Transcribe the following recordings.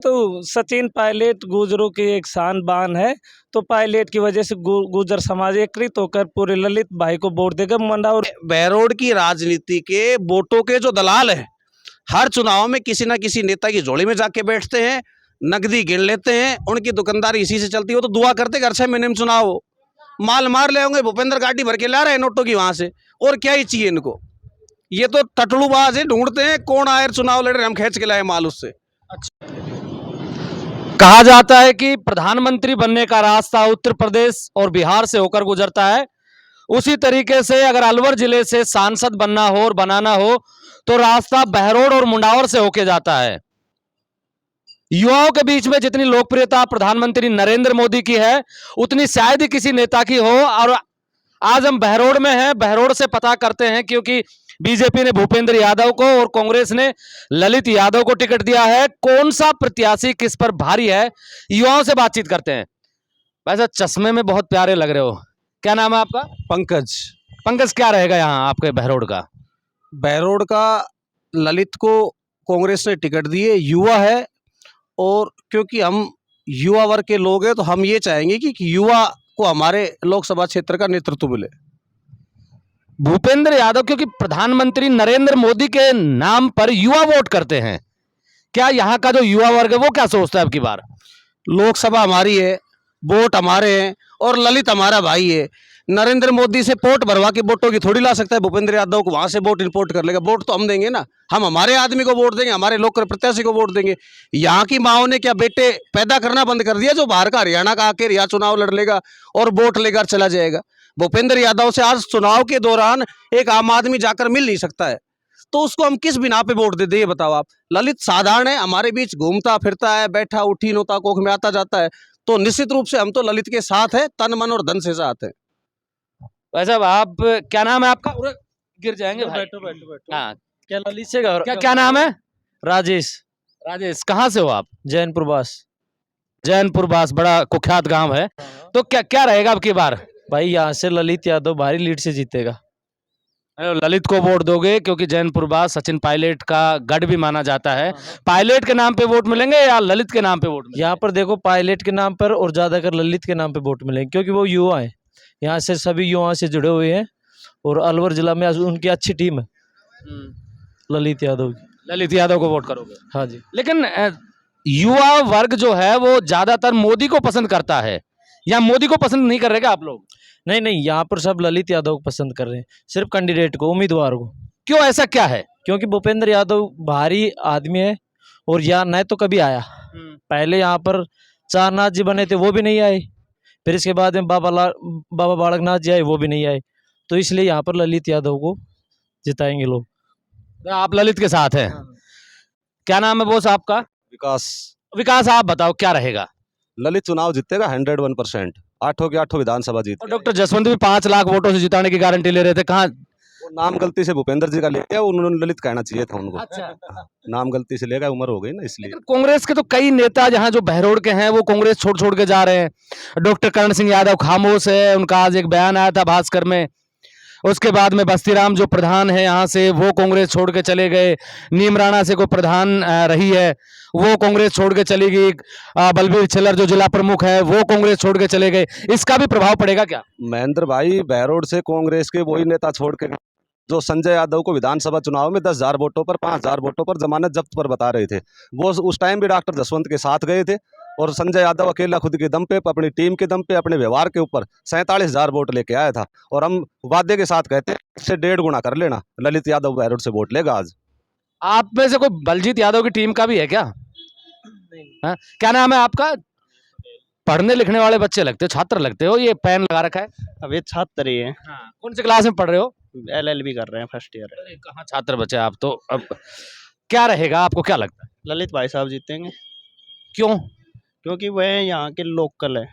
तो सचिन पायलट गुर्जरों की एक शान बान है। तो पायलट की वजह से गुर्जर समाज एकत्रित होकर पूरे ललित भाई को वोट देगा। मंडाउर बहरोड की राजनीति के वोटों के जो दलाल है, हर चुनाव में किसी ना किसी नेता की झोली में जाके बैठते हैं, नकदी गिन लेते हैं, उनकी दुकानदारी इसी से चलती हो। तो दुआ करते कि 6 महीने में चुनाव हो, माल मार ले होंगे। भूपेंद्र गाड़ी भर के ला रहे हैं नोटों की वहां से, और क्या ही चाहिए इनको। ये तो टटलूबाज है, ढूंढते हैं कौन आए चुनाव लड़ रहे, हम खींच के लाए माल उससे। कहा जाता है कि प्रधानमंत्री बनने का रास्ता उत्तर प्रदेश और बिहार से होकर गुजरता है। उसी तरीके से अगर अलवर जिले से सांसद बनना हो और बनाना हो तो रास्ता बहरोड और मुंडावर से होके जाता है। युवाओं के बीच में जितनी लोकप्रियता प्रधानमंत्री नरेंद्र मोदी की है उतनी शायद ही किसी नेता की हो। और आज हम बहरोड में हैं, बहरोड से पता करते हैं, क्योंकि बीजेपी ने भूपेंद्र यादव को और कांग्रेस ने ललित यादव को टिकट दिया है। कौन सा प्रत्याशी किस पर भारी है, युवाओं से बातचीत करते हैं। वैसे चश्मे में बहुत प्यारे लग रहे हो, क्या नाम है आपका? पंकज। पंकज, क्या रहेगा यहाँ आपके बहरोड का? बहरोड का ललित को कांग्रेस ने टिकट दिए, युवा है, और क्योंकि हम युवा वर्ग के लोग हैं तो हम ये चाहेंगे कि युवा को हमारे लोकसभा क्षेत्र का नेतृत्व मिले। भूपेंद्र यादव, क्योंकि प्रधानमंत्री नरेंद्र मोदी के नाम पर युवा वोट करते हैं, क्या यहाँ का जो युवा वर्ग है वो क्या सोचता है अब की बार? लोकसभा हमारी है, वोट हमारे हैं, और ललित हमारा भाई है। नरेंद्र मोदी से पोर्ट भरवा के वोटों की थोड़ी ला सकता है भूपेंद्र यादव को, वहां से वोट इंपोर्ट कर लेगा। वोट तो हम देंगे ना, हम हमारे आदमी को वोट देंगे, हमारे लोकल प्रत्याशी को वोट देंगे। यहाँ की माओ ने क्या बेटे पैदा करना बंद कर दिया जो बाहर का हरियाणा का आके यहाँ चुनाव लड़ लेगा और वोट लेकर चला जाएगा? भूपेंद्र यादव से आज चुनाव के दौरान एक आम आदमी जाकर मिल नहीं सकता है, तो उसको हम किस बिना पे वोट दे दे, ये बताओ आप। ललित साधारण है, हमारे बीच घूमता फिरता है, बैठा उठी नोता कोख में आता जाता है, तो निश्चित रूप से हम तो ललित के साथ है, तन मन और धन से साथ है। वैसे अब आप, क्या नाम है आपका? गिर जाएंगे भाई। बैठो बैठो बैठो। हाँ, क्या ललित से क्या नाम है? राजेश। राजेश, कहाँ से हो आप? जैनपुर बास। जैनपुर बास, बड़ा कुख्यात गांव है। तो क्या क्या रहेगा अब की बार? भाई यहाँ से ललित यादव भारी लीड से जीतेगा। अरे, ललित को वोट दोगे क्योंकि जैनपुर बास सचिन पायलट का गढ़ भी माना जाता है। पायलट के नाम पे वोट मिलेंगे या ललित के नाम पे वोट मिलेंगे? यहाँ पर देखो, पायलट के नाम पर और ज्यादातर ललित के नाम पे वोट मिलेंगे, क्योंकि वो युवा है, यहाँ से सभी युवाओं से जुड़े हुए हैं, और अलवर जिला में उनकी अच्छी टीम है ललित यादव की। ललित यादव को वोट करोगे? हाँ जी। लेकिन युवा वर्ग जो है वो ज्यादातर मोदी को पसंद करता है, या मोदी को पसंद नहीं कर रहे क्या आप लोग? नहीं नहीं, यहाँ पर सब ललित यादव को पसंद कर रहे हैं, सिर्फ कैंडिडेट को, उम्मीदवार को। क्यों, ऐसा क्या है? क्योंकि भूपेंद्र यादव भारी आदमी है, और यहाँ न तो कभी आया, पहले यहाँ पर चारनाथ जी बने थे, वो भी नहीं आए। फिर इसके बाद में बाबा बालकनाथ जी आए, वो भी नहीं आए। तो इसलिए यहाँ पर ललित यादव को जिताएंगे लोग। तो आप ललित के साथ हैं। क्या नाम है बोस आपका? विकास। विकास, आप बताओ क्या रहेगा? ललित चुनाव जीतेगा 101%, 8 के 8 विधानसभा जीत। और डॉक्टर जसवंत भी 5 लाख वोटों से जिताने की गारंटी ले रहे थे, कहाँ? वो नाम गलती से भूपेंद्र जी का ले गया, उन्होंने ललित कहना चाहिए था उनको। अच्छा। नाम गलती से ले गया, उम्र हो गई ना इसलिए। लेकिन कांग्रेस के तो कई नेता जहां जो बहरोड के हैं वो कांग्रेस छोड़ छोड़ के जा रहे हैं। डॉक्टर करण सिंह यादव खामोश है, उनका आज एक बयान आया था भास्कर में। उसके बाद में बस्तीराम जो प्रधान है यहाँ से, वो कांग्रेस छोड़ के चले गए। नीम राणा से कोई प्रधान रही है, वो कांग्रेस छोड़ के चली गई। बलबीर छिल्लर जो जिला प्रमुख है वो कांग्रेस छोड़ के चले गए। इसका भी प्रभाव पड़ेगा क्या? महेंद्र भाई, बहरोड से कांग्रेस के वही नेता छोड़ के जो संजय यादव को विधानसभा चुनाव में 10,000 वोटों पर, 5,000 वोटों पर जमानत जब्त पर बता रहे थे, वो उस टाइम भी डॉक्टर जसवंत के साथ गए थे। और संजय यादव अकेला खुद के दम पे, अपनी टीम के दम पे, अपने व्यवहार के ऊपर 47,000 वोट लेके आया था। और हम वादे के साथ कहते हैं इससे 1.5 गुना कर लेना, ललित यादव बहरोड से वोट लेगा आज। आप में से कोई बलजीत यादव की टीम का भी है क्या? हाँ? क्या नाम है आपका? पढ़ने लिखने वाले बच्चे लगते हो, छात्र लगते हो, ये पेन लगा रखा है। अब ये छात्र ही है। हाँ। कौन सी क्लास में पढ़ रहे हो? LLB कर रहे हैं, फर्स्ट ईयर। अरे कहाँ छात्र बचे आप तो। अब क्या रहेगा, आपको क्या लगता है? ललित भाई साहब जीतेंगे, क्यों? क्योंकि वह यहाँ के लोकल है।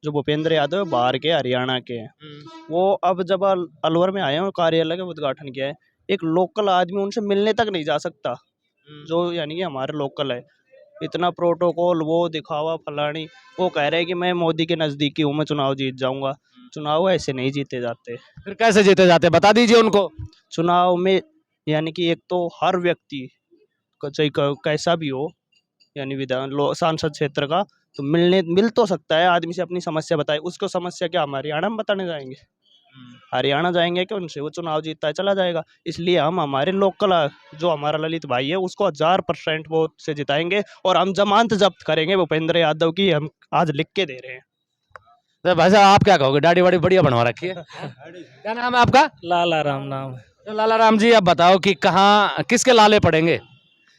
जो भूपेंद्र यादव है बाहर के, हरियाणा के हैं। वो अब जब अलवर में आए हैं और कार्यालय का उद्घाटन किया है, एक लोकल आदमी उनसे मिलने तक नहीं जा सकता, जो यानी कि हमारे लोकल है। इतना प्रोटोकॉल, वो दिखावा फलानी, वो कह रहे हैं कि मैं मोदी के नज़दीकी हूँ, मैं चुनाव जीत जाऊंगा। चुनाव ऐसे नहीं जीते जाते। फिर कैसे जीते जाते, बता दीजिए उनको। चुनाव में यानी कि एक तो हर व्यक्ति चाहे कैसा भी हो, यानी सांसद क्षेत्र का, तो मिल तो सकता है, आदमी से अपनी समस्या बताए। उसको समस्या क्या हम हरियाणा में बताने जाएंगे? हरियाणा जाएंगे कि उनसे वो चुनाव जीतता है चला जाएगा। इसलिए हम हमारे लोकल जो हमारा ललित भाई है उसको 1000% वोट से जिताएंगे, और हम जमानत जब्त करेंगे भूपेंद्र यादव की, हम आज लिख के दे रहे हैं। तो भाई साहब आप क्या कहोगे, दाढ़ी वाड़ी बढ़िया बनवा रखी है। क्या नाम है आपका? लाला राम नाम है। तो लाला राम जी आप बताओ कि कहाँ किसके लाले पड़ेंगे,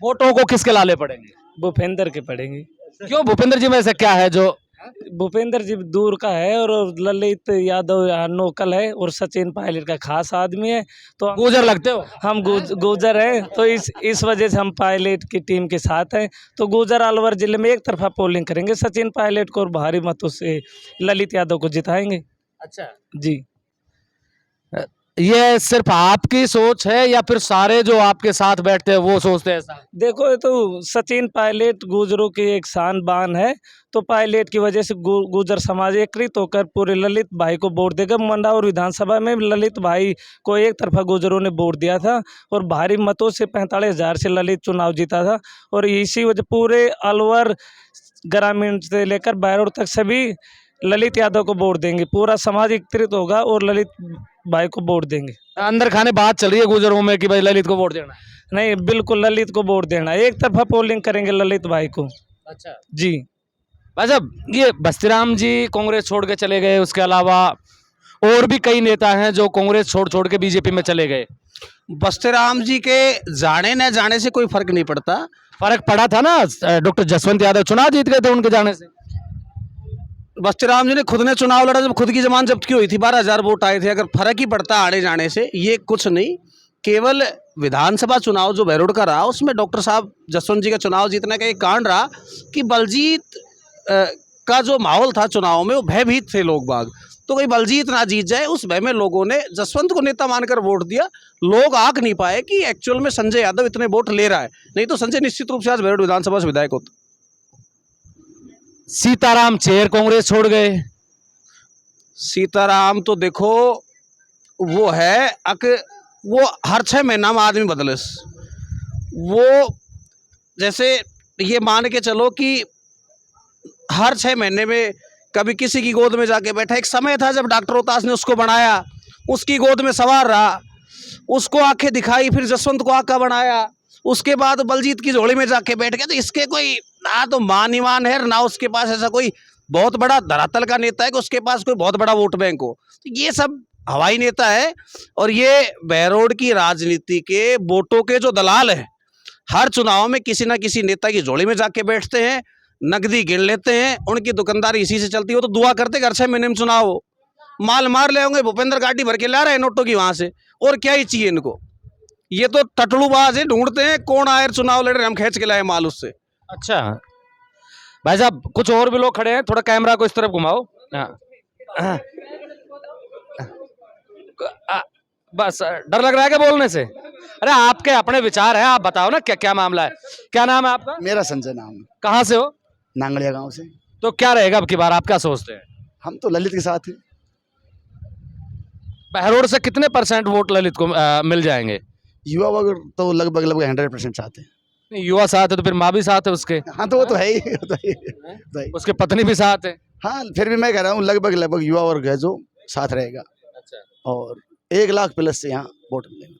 वोटों को किसके लाले पड़ेंगे? भूपेंद्र के पड़ेंगे। क्यों भूपेंद्र जी में ऐसा क्या है जो? भूपेंद्र जी दूर का है और ललित यादव यहाँ लोकल है और सचिन पायलट का खास आदमी है, तो गुजर लगते हो? हम गुजर हैं, तो इस वजह से हम पायलट की टीम के साथ हैं। तो गुजर अलवर जिले में एक तरफा पोलिंग करेंगे सचिन पायलट को और भारी मतों से ललित यादव को जिताएंगे। अच्छा, जी। ये सिर्फ आपकी सोच है या फिर सारे जो आपके साथ बैठते हैं वो सोचते हैं ऐसा? देखो ये तो सचिन पायलट गुजरों की एक शान बान है, तो पायलट की वजह से गुजर समाज एकत्रित होकर पूरे ललित भाई को वोट देगा। मंडावर विधानसभा में ललित भाई को एक तरफा गुजरों ने वोट दिया था और भारी मतों से 45,000 से ललित चुनाव जीता था, और इसी वजह पूरे अलवर ग्रामीण से लेकर बैरोड तक सभी ललित यादव को वोट देंगे। पूरा समाज एकत्रित होगा और ललित भाई को वोट देंगे। अंदर खाने बात चल रही है गुजरों में कि भाई ललित को वोट देना है। नहीं, बिल्कुल ललित को वोट देना, एक तरफा पोलिंग करेंगे ललित भाई को। अच्छा जी। भाई साहब, ये बस्तीराम जी कांग्रेस छोड़ के चले गए, उसके अलावा और भी कई नेता हैं जो कांग्रेस छोड़ के बीजेपी में चले गए। बस्तीराम जी के जाने न जाने से कोई फर्क नहीं पड़ता। फर्क पड़ा था ना, डॉक्टर जसवंत यादव चुनाव जीत गए थे उनके जाने से। बस्तीराम जी ने खुद ने चुनाव लड़ा जब खुद की जमानत जब्त की हुई थी, 12,000 वोट आए थे। अगर फर्क ही पड़ता आने जाने से, ये कुछ नहीं। केवल विधानसभा चुनाव जो बैरोड का रहा उसमें डॉक्टर साहब जसवंत जी का चुनाव जीतने का एक कारण रहा कि बलजीत का जो माहौल था चुनाव में, वो भयभीत थे लोग बाग, तो कोई बलजीत ना जीत जाए उस भय में लोगों ने जसवंत को नेता मानकर वोट दिया। लोग आंक नहीं पाए कि एक्चुअल में संजय यादव इतने वोट ले रहा है, नहीं तो संजय निश्चित रूप से आज बैरोड विधानसभा से विधायक होता। सीताराम चेर कांग्रेस छोड़ गए। सीताराम तो देखो वो है वो हर 6 महीना में आदमी बदले। वो जैसे ये मान के चलो कि हर 6 महीने में कभी किसी की गोद में जाके बैठा। एक समय था जब डॉक्टर रोहतास ने उसको बनाया, उसकी गोद में सवार रहा, उसको आंखें दिखाई, फिर जसवंत को आका बनाया, उसके बाद बलजीत की झोली में जाके बैठ गया। तो इसके कोई ना तो मान ईमान है, ना उसके पास ऐसा कोई बहुत बड़ा धरातल का नेता है कि उसके पास कोई बहुत बड़ा वोट बैंक हो। तो ये सब हवाई नेता है, और ये बैरोड की राजनीति के वोटों के जो दलाल है, हर चुनाव में किसी ना किसी नेता की झोली में जाके बैठते हैं, नकदी गिन लेते हैं, उनकी दुकानदारी इसी से चलती हो। तो दुआ करते कि 6 महीने में चुनाव हो, माल मार ले होंगे। भूपेंद्र गाड़ी भर के ला रहे हैं नोटों की वहां से, और क्या ही चाहिए इनको। ये तो टटलूबाज है, ढूंढते हैं कौन आए चुनाव लड़ रहे, हम खींच के लाए माल उससे। अच्छा भाई साहब, कुछ और भी लोग खड़े हैं, थोड़ा कैमरा को इस तरफ घुमाओ। हाँ। बस डर लग रहा है क्या बोलने से? अरे आपके अपने विचार है, आप बताओ ना क्या क्या मामला है। क्या नाम है आपका? मेरा संजय नाम है। कहाँ से हो? नांगड़िया गांव से। तो क्या रहेगा अब की बार, आप क्या सोचते हैं? हम तो ललित के साथ हैं। बहरोड से कितने % वोट ललित को मिल जाएंगे? युवा वर्ग तो लगभग 100% चाहते हैं। नहीं, युवा साथ है तो फिर माँ भी साथ है उसके। हाँ तो वो तो है ही, वो तो है ही। उसके पत्नी भी साथ है। हाँ फिर भी मैं कह रहा हूँ लगभग युवा वर्ग है जो साथ रहेगा। अच्छा, और 1 लाख प्लस से यहाँ वोट मिलेंगे।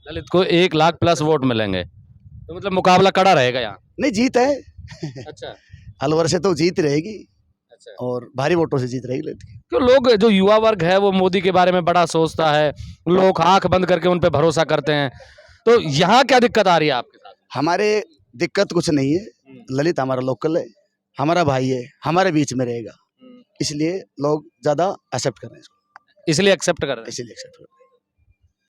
ललित को 1 लाख प्लस वोट मिलेंगे, तो मतलब मुकाबला कड़ा रहेगा यहाँ। नहीं, जीत है। अच्छा अलवर से तो जीत रहेगी, अच्छा। और भारी वोटों से जीत रहेगी ललित की। क्यों लोग, जो युवा वर्ग है वो मोदी के बारे में बड़ा सोचता है, लोग आंख बंद करके उन पे भरोसा करते हैं, तो यहाँ क्या दिक्कत आ रही है आपके साथ? हमारे दिक्कत कुछ नहीं है। ललित हमारा लोकल है, हमारा भाई है, हमारे बीच में रहेगा, इसलिए लोग ज्यादा एक्सेप्ट कर रहे हैं इसको। इसलिए एक्सेप्ट कर रहे हैं। इसलिए एक्सेप्ट कर रहे हैं।